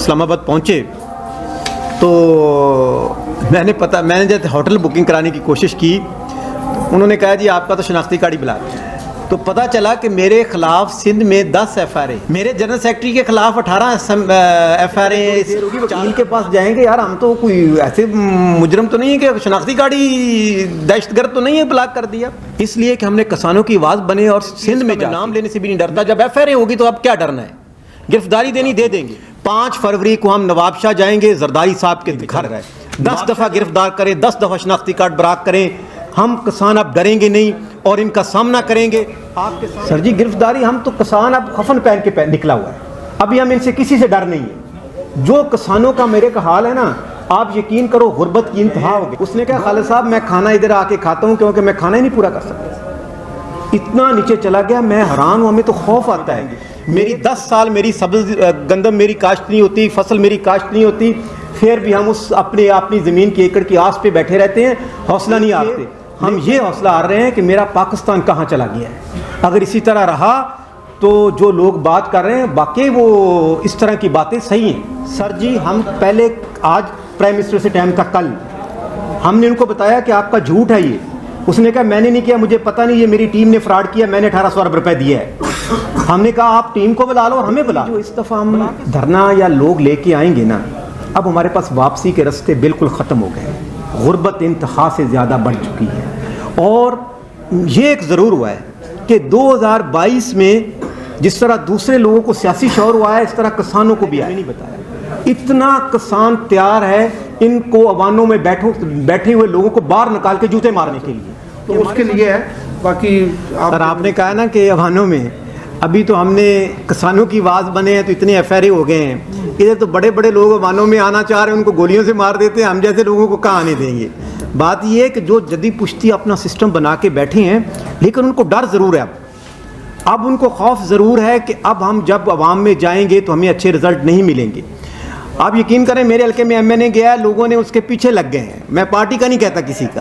اسلام آباد پہنچے تو میں نے جب ہوٹل بکنگ کرانے کی کوشش کی، انہوں نے کہا جی آپ کا تو شناختی کارڈ ہی بلاک ہے۔ تو پتہ چلا کہ میرے خلاف سندھ میں 10 ایف آر اے، میرے جنرل سیکرٹری کے خلاف 18 ایف آر اے۔ وکیل کے پاس جائیں گے، یار ہم تو کوئی ایسے مجرم تو نہیں ہے کہ شناختی کارڈ ہی دہشت گرد تو نہیں ہے بلاک کر دیا۔ اس لیے کہ ہم نے کسانوں کی آواز بنے اور سندھ میں نام لینے سے بھی نہیں ڈرتا۔ جب ایف آر اے ہوگی تو اب کیا ڈرنا ہے، گرفتاری دینی دے دیں گے۔ 5 فروری کو ہم نواب شاہ جائیں گے زرداری صاحب کے گھر، 10 دفعہ گرفتار کریں، 10 دفعہ شناختی کارڈ براک کریں، ہم کسان اب ڈریں گے نہیں اور ان کا سامنا کریں گے۔ سر جی گرفتاری، ہم تو کسان اب خفن پہن کے نکلا ہوا ہے، ابھی ہم ان سے کسی سے ڈر نہیں ہے۔ جو کسانوں کا میرے کا حال ہے نا، آپ یقین کرو غربت کی انتہا ہو گئی۔ اس نے کہا خالد صاحب میں کھانا ادھر آ کے کھاتا ہوں کیونکہ میں کھانا ہی نہیں پورا کر سکتا، اتنا نیچے چلا گیا۔ میں حیران ہوں، ہمیں تو خوف آتا ہے۔ میری 10 سال میری سبز گندم میری کاشت نہیں ہوتی، فصل میری کاشت نہیں ہوتی، پھر بھی ہم اس اپنی زمین کی ایکڑ کی آس پہ بیٹھے رہتے ہیں، حوصلہ نہیں ہارتے۔ ہم یہ حوصلہ ہار رہے ہیں کہ میرا پاکستان کہاں چلا گیا ہے۔ اگر اسی طرح رہا تو جو لوگ بات کر رہے ہیں واقعی وہ اس طرح کی باتیں صحیح ہیں۔ سر جی ہم پہلے آج پرائم منسٹر سے ٹائم تھا، کل ہم نے ان کو بتایا کہ آپ کا جھوٹ ہے یہ۔ اس نے کہا میں نے نہیں کیا، مجھے پتہ نہیں، یہ میری ٹیم نے فراڈ کیا، میں نے 1800 ارب روپے دیا ہے۔ ہم نے کہا آپ ٹیم کو بلا لو اور ہمیں بلا۔ جو اس دفعہ ہم دھرنا یا لوگ لے کے آئیں گے نا، اب ہمارے پاس واپسی کے راستے بالکل ختم ہو گئے ہیں۔ غربت انتہا سے زیادہ بڑھ چکی ہے، اور یہ ایک ضرور ہوا ہے کہ 2022 میں جس طرح دوسرے لوگوں کو سیاسی شعور ہوا ہے، اس طرح کسانوں کو بھی آیا نہیں بتایا۔ اتنا کسان تیار ہے ان کو عوانوں میں بیٹھے ہوئے لوگوں کو باہر نکال کے جوتے مارنے کے لیے، تو اس کے لیے ہے۔ باقی سر آپ نے کہا نا کہ عوانوں میں، ابھی تو ہم نے کسانوں کی آواز بنے ہیں تو اتنے ایف آر اے ہو گئے ہیں، ادھر تو بڑے بڑے لوگ عوانوں میں آنا چاہ رہے ہیں، ان کو گولیوں سے مار دیتے ہیں، ہم جیسے لوگوں کو کہاں آنے دیں گے۔ بات یہ ہے کہ جو جدی پشتی اپنا سسٹم بنا کے بیٹھے ہیں، لیکن ان کو ڈر ضرور ہے، اب ان کو خوف ضرور ہے کہ اب ہم جب عوام میں جائیں گے تو ہمیں اچھے رزلٹ نہیں ملیں گے۔ آپ یقین کریں میرے حلقے میں ایم این اے گیا، لوگوں نے اس کے پیچھے لگ گئے ہیں، میں پارٹی کا نہیں کہتا کسی کا،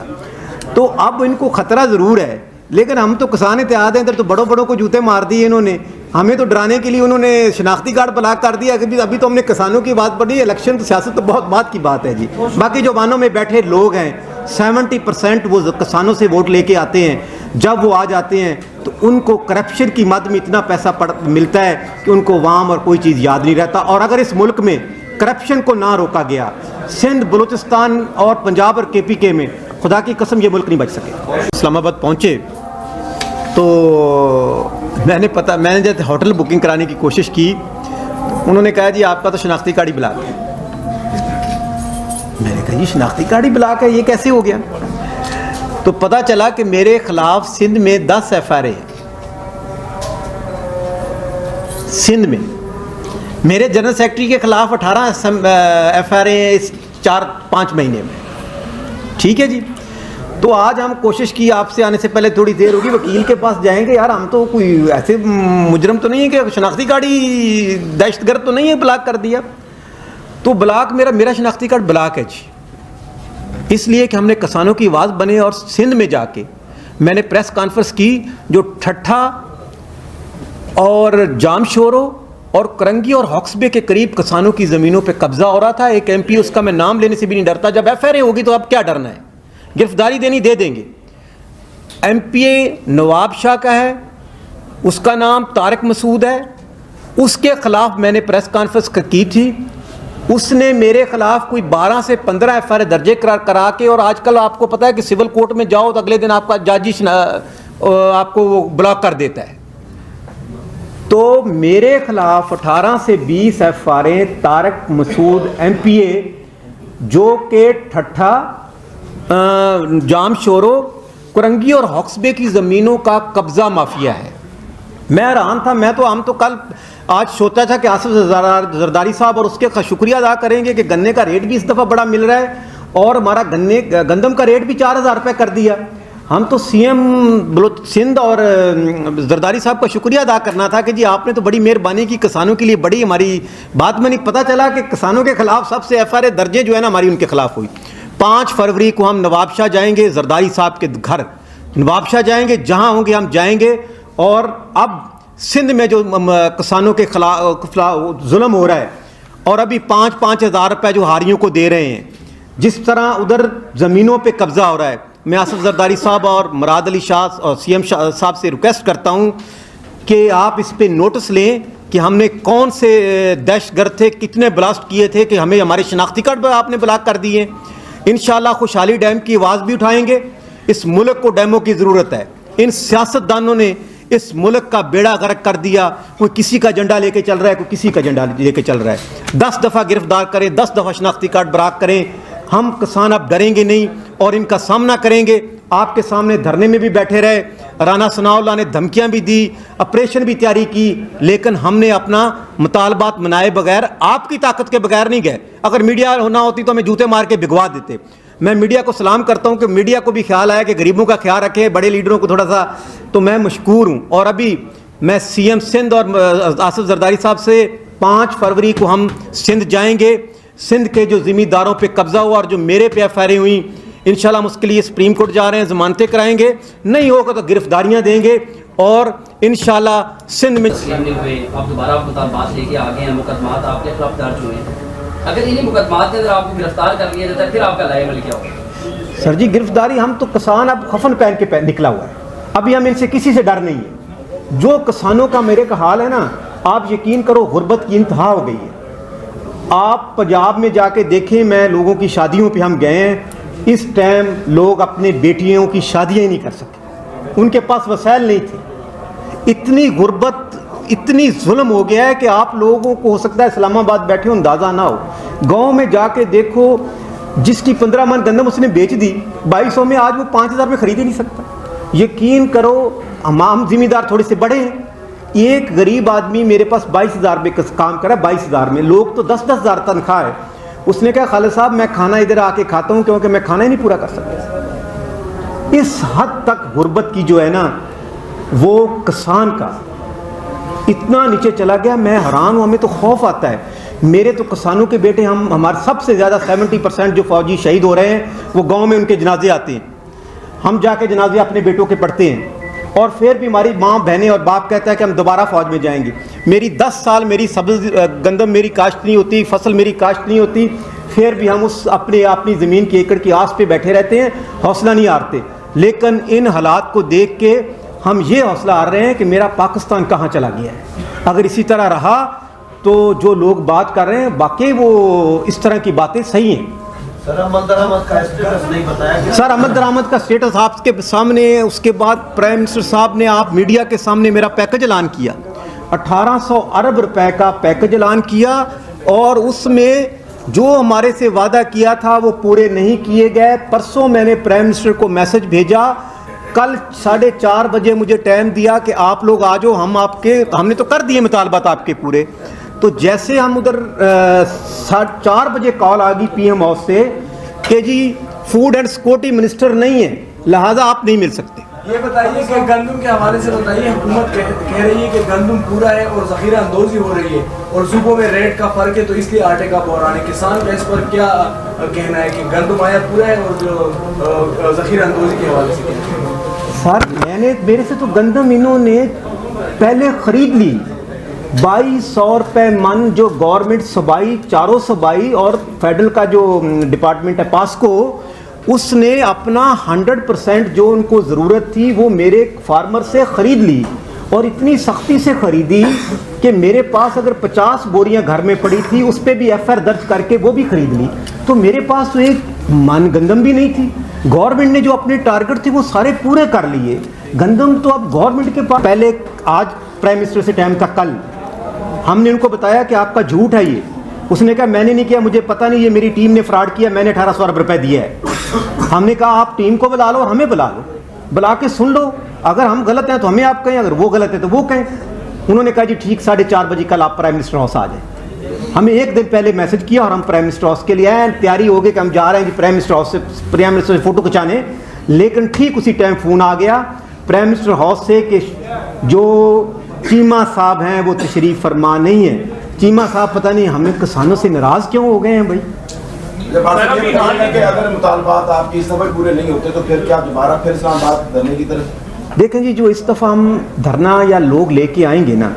تو اب ان کو خطرہ ضرور ہے۔ لیکن ہم تو کسان اتحاد ہیں، ادھر تو بڑوں بڑوں کو جوتے مار دیے انہوں نے، ہمیں تو ڈرانے کے لیے انہوں نے شناختی کارڈ بلاک کر دیا۔ ابھی تو ہم نے کسانوں کی بات پڑھی، الیکشن تو سیاست تو بہت بات کی بات ہے جی۔ باقی جو وانوں میں بیٹھے لوگ ہیں 70% وہ کسانوں سے ووٹ لے کے آتے ہیں، جب وہ آ جاتے ہیں تو ان کو کرپشن کی مد میں اتنا پیسہ ملتا ہے کہ ان کو عوام اور کوئی چیز یاد نہیں رہتا۔ اور اگر اس ملک میں کرپشن کو نہ روکا گیا، سندھ، بلوچستان اور پنجاب اور کے پی کے میں، خدا کی قسم یہ ملک نہیں بچ سکے۔ اسلام آباد پہنچے تو میں نے جب ہوٹل بکنگ کرانے کی کوشش کی، انہوں نے کہا جی آپ کا تو شناختی کارڈ ہی بلاک ہے۔ میں نے کہا یہ شناختی کارڈ ہی بلاک ہے، یہ کیسے ہو گیا؟ تو پتہ چلا کہ میرے خلاف سندھ میں 10 ایف آر اے، سندھ میں میرے جنرل سیکرٹری کے خلاف 18 ایف آر اے اس 4-5 مہینے میں، ٹھیک ہے جی۔ تو آج ہم کوشش کی، آپ سے آنے سے پہلے تھوڑی دیر ہوگی، وکیل کے پاس جائیں گے، یار ہم تو کوئی ایسے مجرم تو نہیں ہے کہ شناختی کارڈ ہی دہشت گرد تو نہیں ہے بلاک کر دیا۔ تو بلاک میرا شناختی کارڈ بلاک ہے جی، اس لیے کہ ہم نے کسانوں کی آواز بنے اور سندھ میں جا کے میں نے پریس کانفرنس کی، جو ٹھٹھا اور جام شورو اور کرنگی اور ہاکس بے کے قریب کسانوں کی زمینوں پہ قبضہ ہو رہا تھا۔ ایک ایم پی، اس کا میں نام لینے سے بھی نہیں ڈرتا، جب ایف آر اے ہوگی تو اب کیا ڈرنا ہے، گرفتاری دینی دے دیں گے۔ ایم پی اے نواب شاہ کا ہے، اس کا نام طارق مسعود ہے، اس کے خلاف میں نے پریس کانفرنس کی تھی۔ اس نے میرے خلاف کوئی 12 سے 15 ایف آر اے درجے کرا کے، اور آج کل آپ کو پتہ ہے کہ سول کورٹ میں جاؤ تو اگلے دن آپ کا جج آپ کو وہ بلاک کر دیتا ہے۔ تو میرے خلاف 18 سے 20 F R A Tariq Masood M P A, جو کہ ٹھٹھا، جام شورو، کرنگی اور ہاکس بے کی زمینوں کا قبضہ مافیا ہے۔ میں حیران تھا، ہم تو کل آج سوچا تھا کہ آصف زرداری صاحب اور اس کے شکریہ ادا کریں گے کہ گنے کا ریٹ بھی اس دفعہ بڑا مل رہا ہے، اور ہمارا گندم کا ریٹ بھی 4000 روپے کر دیا۔ ہم تو سی ایم سندھ اور زرداری صاحب کا شکریہ ادا کرنا تھا کہ جی آپ نے تو بڑی مہربانی کی، کسانوں کے لیے بڑی ہماری بات میں نہیں۔ پتہ چلا کہ کسانوں کے خلاف سب سے ایف آر اے درجے جو ہے نا ہماری ان کے خلاف ہوئی۔ 5 فروری کو ہم نواب شاہ جائیں گے زرداری صاحب کے گھر، نواب شاہ جائیں گے، جہاں ہوں گے ہم جائیں گے۔ اور اب سندھ میں جو کسانوں کے خلاف ظلم ہو رہا ہے، اور ابھی 5,000 روپے جو حاریوں کو دے رہے ہیں. جس طرح ادھر زمینوں پہ قبضہ ہو رہا ہے, میں آصف زرداری صاحب اور مراد علی شاہ اور سی ایم صاحب سے ریکویسٹ کرتا ہوں کہ آپ اس پہ نوٹس لیں کہ ہم نے کون سے دہشت گرد تھے, کتنے بلاسٹ کیے تھے کہ ہمیں ہمارے شناختی کارڈ آپ نے بلاک کر دیے. انشاءاللہ خوشحالی ڈیم کی آواز بھی اٹھائیں گے. اس ملک کو ڈیموں کی ضرورت ہے. ان سیاستدانوں نے اس ملک کا بیڑا غرق کر دیا. کوئی کسی کا جھنڈا لے کے چل رہا ہے, کوئی کسی کا جھنڈا لے کے چل رہا ہے. 10 دفعہ گرفتار کریں, 10 دفعہ شناختی کارڈ براک کریں. ہم کسان اب ڈریں گے نہیں اور ان کا سامنا کریں گے. آپ کے سامنے دھرنے میں بھی بیٹھے رہے, رانا ثناء اللہ نے دھمکیاں بھی دی, آپریشن بھی تیاری کی, لیکن ہم نے اپنا مطالبات منائے بغیر, آپ کی طاقت کے بغیر نہیں گئے. اگر میڈیا ہونا ہوتی تو ہمیں جوتے مار کے بھگوا دیتے. میں میڈیا کو سلام کرتا ہوں کہ میڈیا کو بھی خیال آیا کہ غریبوں کا خیال رکھے, بڑے لیڈروں کو تھوڑا سا, تو میں مشکور ہوں. اور ابھی میں سی ایم سندھ اور آصف زرداری صاحب سے 5 فروری کو ہم سندھ جائیں گے. سندھ کے جو زمینداروں پہ قبضہ ہوا اور جو میرے پہ ایف آئی آر ہوئیں, انشاءاللہ ہم اس کے لیے سپریم کورٹ جا رہے ہیں, ضمانتیں کرائیں گے. نہیں ہوگا تو گرفتاریاں دیں گے اور انشاءاللہ سندھ میں آپ دوبارہ مطالبات لے کے آگے ہیں, مقدمات آپ کے خلاف درج ہوئے ہیں. اگر انہیں مقدمات کے اندر آپ کو گرفتار کر لیا جاتا ہے پھر آپ کا لائے عمل کیا ہوگا؟ سر جی گرفتاری, ہم تو کسان اب خفن پہن کے نکلا ہوا ہے. ابھی ہم ان سے کسی سے ڈر نہیں ہے. جو کسانوں کا میرے کا حال ہے نا, آپ یقین کرو غربت کی انتہا ہو گئی ہے. آپ پنجاب میں جا کے دیکھیں, میں لوگوں کی شادیوں پہ ہم گئے ہیں, اس ٹائم لوگ اپنے بیٹیوں کی شادیاں ہی نہیں کر سکے, ان کے پاس وسائل نہیں تھے. اتنی غربت, اتنی ظلم ہو گیا ہے کہ آپ لوگوں کو ہو سکتا ہے اسلام آباد بیٹھے ہو اندازہ نہ ہو. گاؤں میں جا کے دیکھو, جس کی 15 من گندم اس نے بیچ دی 2200 میں, آج وہ 5000 میں خرید ہی نہیں سکتا. یقین کرو, ہم زمیندار تھوڑے سے بڑے ہیں. ایک غریب آدمی میرے پاس 22,000 روپے کام کرا, 22,000 میں, لوگ تو 10,000 تنخواہ ہے. اس نے کہا خالد صاحب میں کھانا ادھر آ کے کھاتا ہوں کیونکہ میں کھانا ہی نہیں پورا کر سکتا. اس حد تک غربت کی جو ہے نا, وہ کسان کا اتنا نیچے چلا گیا, میں حیران ہوں. ہمیں تو خوف آتا ہے. میرے تو کسانوں کے بیٹے, ہمارے سب سے زیادہ 70% جو فوجی شہید ہو رہے ہیں وہ گاؤں میں ان کے جنازے آتے ہیں. ہم جا کے جنازے اپنے بیٹوں کے پڑھتے ہیں, اور پھر بھی ہماری ماں بہنیں اور باپ کہتا ہے کہ ہم دوبارہ فوج میں جائیں گے. میری 10 سال میری سبز گندم میری کاشت نہیں ہوتی, فصل میری کاشت نہیں ہوتی, پھر بھی ہم اس اپنی زمین کے ایکڑ کی آس پہ بیٹھے رہتے ہیں, حوصلہ نہیں ہارتے. لیکن ان حالات کو دیکھ کے ہم یہ حوصلہ ہار رہے ہیں کہ میرا پاکستان کہاں چلا گیا ہے. اگر اسی طرح رہا تو جو لوگ بات کر رہے ہیں باقی وہ اس طرح کی باتیں صحیح ہیں. سر عمل درآمد کا اسٹیٹس نہیں بتایا. سر عمل درآمد کا اسٹیٹس آپ کے سامنے, اس کے بعد پرائم منسٹر صاحب نے آپ میڈیا کے سامنے میرا پیکج اعلان کیا, 1800 ارب روپے کا پیکج اعلان کیا, اور اس میں جو ہمارے سے وعدہ کیا تھا وہ پورے نہیں کیے گئے. پرسوں میں نے پرائم منسٹر کو میسج بھیجا, کل 4:30 بجے مجھے ٹائم دیا کہ آپ لوگ آ جاؤ, ہم نے تو کر دیے مطالبات آپ کے پورے. تو جیسے ہم ادھر 4 بجے کال آ گئی پی ایم ہاؤس سے کہ جی فوڈ اینڈ سیکورٹی منسٹر نہیں ہے, لہٰذا آپ نہیں مل سکتے. یہ بتائیے کہ گندم کے حوالے سے بتائیے, حکومت کہہ رہی ہے کہ گندم پورا ہے اور ذخیرہ اندوزی ہو رہی ہے, اور صوبوں میں ریٹ کا فرق ہے تو اس لیے آٹے کا بحران ہے. کسان کا اس پر کیا کہنا ہے کہ گندم آیا پورا ہے اور جو ذخیرہ اندوزی کے حوالے سے کیا؟ سر میرے سے تو گندم انہوں نے پہلے خرید لی 2200 روپے من, جو گورنمنٹ صوبائی, چاروں صوبائی اور فیڈرل کا جو ڈپارٹمنٹ ہے پاسکو, اس نے اپنا 100% جو ان کو ضرورت تھی وہ میرے فارمر سے خرید لی, اور اتنی سختی سے خریدی کہ میرے پاس اگر 50 بوریاں گھر میں پڑی تھی اس پہ بھی ایف آئی آر درج کر کے وہ بھی خرید لی. تو میرے پاس تو ایک من گندم بھی نہیں تھی. گورنمنٹ نے جو اپنے ٹارگٹ تھے وہ سارے پورے کر لیے. گندم تو اب گورنمنٹ کے پاس, پہلے آج پرائم منسٹر سے ٹائم تھا, کل ہم نے ان کو بتایا کہ آپ کا جھوٹ ہے یہ. اس نے کہا میں نے نہیں کیا, مجھے پتہ نہیں, یہ میری ٹیم نے فراڈ کیا, میں نے 1800 ارب روپے دیا ہے. ہم نے کہا آپ ٹیم کو بلا لو, ہمیں بلا لو, بلا کے سن لو, اگر ہم غلط ہیں تو ہمیں آپ کہیں, اگر وہ غلط ہے تو وہ کہیں. انہوں نے کہا جی ٹھیک, 4:30 بجے کل آپ پرائم منسٹر ہاؤس آ جائیں. ہمیں ایک دن پہلے میسج کیا اور ہم پرائم منسٹر ہاؤس کے لیے آئے, تیاری ہو گئی کہ ہم جا رہے ہیں جی پرائم منسٹر ہاؤس سے, پرائم منسٹر سے فوٹو کھچانے. لیکن ٹھیک اسی ٹائم فون آ گیا پرائم منسٹر ہاؤس سے کہ جو چیمہ صاحب ہیں وہ تشریف فرما نہیں ہے. چیمہ صاحب پتہ نہیں ہمیں کسانوں سے ناراض کیوں ہو گئے ہیں بھائی. کہ اگر مطالبات آپ کی اس دفعہ پورے نہیں ہوتے تو پھر کیا دوبارہ پھر اسلام آباد دھرنے کی طرف؟ دیکھیں جی, جو اس دفعہ ہم دھرنا یا لوگ لے کے آئیں گے نا,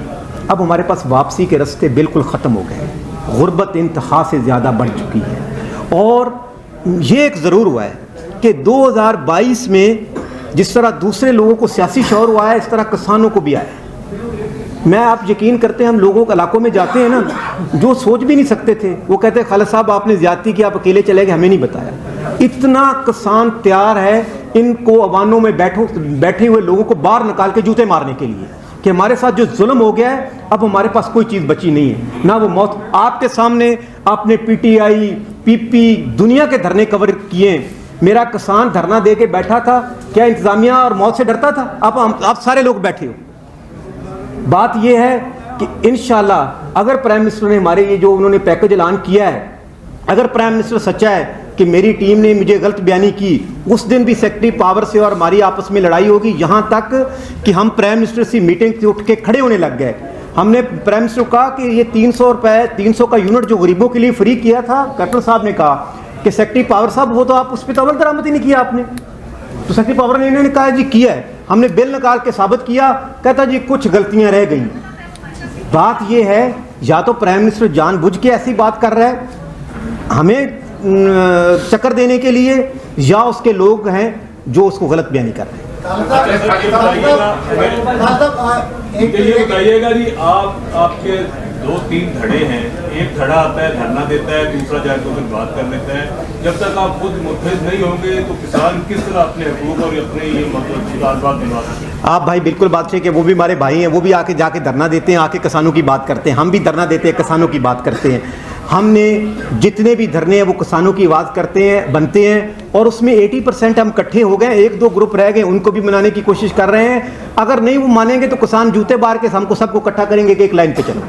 اب ہمارے پاس واپسی کے راستے بالکل ختم ہو گئے ہیں. غربت انتہا سے زیادہ بڑھ چکی ہے. اور یہ ایک ضرور ہوا ہے کہ 2022 میں جس طرح دوسرے لوگوں کو سیاسی شعور ہوا ہے اس طرح کسانوں کو بھی آیا. میں آپ یقین کرتے ہیں ہم لوگوں کے علاقوں میں جاتے ہیں نا جو سوچ بھی نہیں سکتے تھے وہ کہتے ہیں خالد صاحب آپ نے زیادتی کی آپ اکیلے چلے گئے ہمیں نہیں بتایا. اتنا کسان تیار ہے ان کو عوانوں میں بیٹھے ہوئے لوگوں کو باہر نکال کے جوتے مارنے کے لیے کہ ہمارے ساتھ جو ظلم ہو گیا ہے اب ہمارے پاس کوئی چیز بچی نہیں ہے. نہ وہ موت آپ کے سامنے آپ نے پی ٹی آئی پی پی دنیا کے دھرنے کور کیے. میرا کسان دھرنا دے کے بیٹھا تھا کیا انتظامیہ اور موت سے ڈرتا تھا؟ آپ سارے لوگ بیٹھے ہو. بات یہ ہے کہ انشاءاللہ اگر پرائم منسٹر نے ہمارے یہ جو انہوں نے پیکج اعلان کیا ہے اگر پرائم منسٹر سچا ہے کہ میری ٹیم نے مجھے غلط بیانی کی اس دن بھی سیکرٹری پاور سے اور ہماری آپس میں لڑائی ہوگی یہاں تک کہ ہم پرائم منسٹر سے میٹنگ سے اٹھ کے کھڑے ہونے لگ گئے. ہم نے پرائم منسٹر کو کہا کہ یہ 300 روپے 300 کا یونٹ جو غریبوں کے لیے فری کیا تھا کیپٹن صاحب نے کہا کہ سیکرٹری پاور صاحب وہ تو آپ اس پہ تو عمل درآمد ہی نہیں کیا آپ نے. تو سیکرٹری پاور نے انہوں نے کہا جی کیا ہے. ہم نے بل نکال کے ثابت کیا کہتا جی کچھ غلطیاں رہ گئیں. بات یہ ہے یا تو پرائم منسٹر جان بوجھ کے ایسی بات کر رہا ہے ہمیں چکر دینے کے لیے یا اس کے لوگ ہیں جو اس کو غلط بیانی کر رہے ہیں. یہ بتائیے گا جی آپ کے 2-3 دھڑے ہیں. ایک دھڑا آتا ہے دھرنا دیتا ہے دوسرا جا کے پھر بات کر لیتا ہے. جب تک آپ خود متحد نہیں ہوں گے تو کسان کس طرح اپنے حقوق اور اپنے یہ مطلب مطالبات دلوا سکتے ہیں؟ آپ بھائی بالکل بات ہے کہ وہ بھی ہمارے بھائی ہیں وہ بھی آ کے جا کے دھرنا دیتے ہیں آ کے کسانوں کی بات کرتے ہیں. ہم بھی دھرنا دیتے ہیں کسانوں کی بات کرتے ہیں. ہم نے جتنے بھی دھرنے ہیں وہ کسانوں کی آواز کرتے ہیں بنتے ہیں اور اس میں 80% ہم اکٹھے ہو گئے. 1-2 گروپ رہ گئے ان کو بھی منانے کی کوشش کر رہے ہیں. اگر نہیں وہ مانیں گے تو کسان جوتے بار کے ہم کو سب کو اکٹھا کریں گے کہ ایک لائن پہ چلو.